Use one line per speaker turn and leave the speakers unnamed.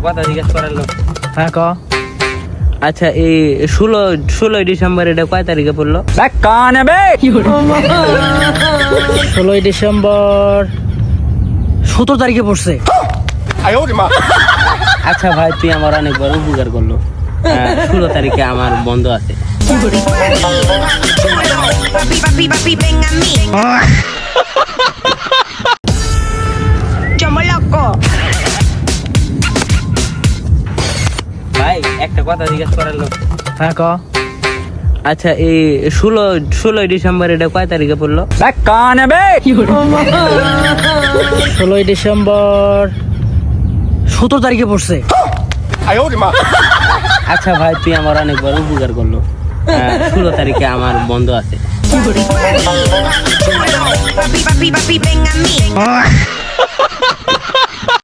কথা জিজ্ঞেস করার লোক।
হ্যাঁ ক।
আচ্ছা এই 16 ডিসেম্বর এটা কয় তারিখে পড়লো?
16 ডিসেম্বর 17 তারিখে পড়ছে।
আচ্ছা ভাই তুই আমার অনেক বড় উপকার করলো। 16 তারিখে আমার বন্ধ আছে। ভাই একটা কথা জিজ্ঞেস করার লোক।
হ্যাঁ ক।
আচ্ছা এই 16 ডিসেম্বর এটা কয় তারিখে পড়লো?
16 ডিসেম্বর 17 তারিখে পড়ছে।
আচ্ছা ভাই তুই আমার অনেক বড় উপকার করলো। 16 তারিখে আমার বন্ধ আছে।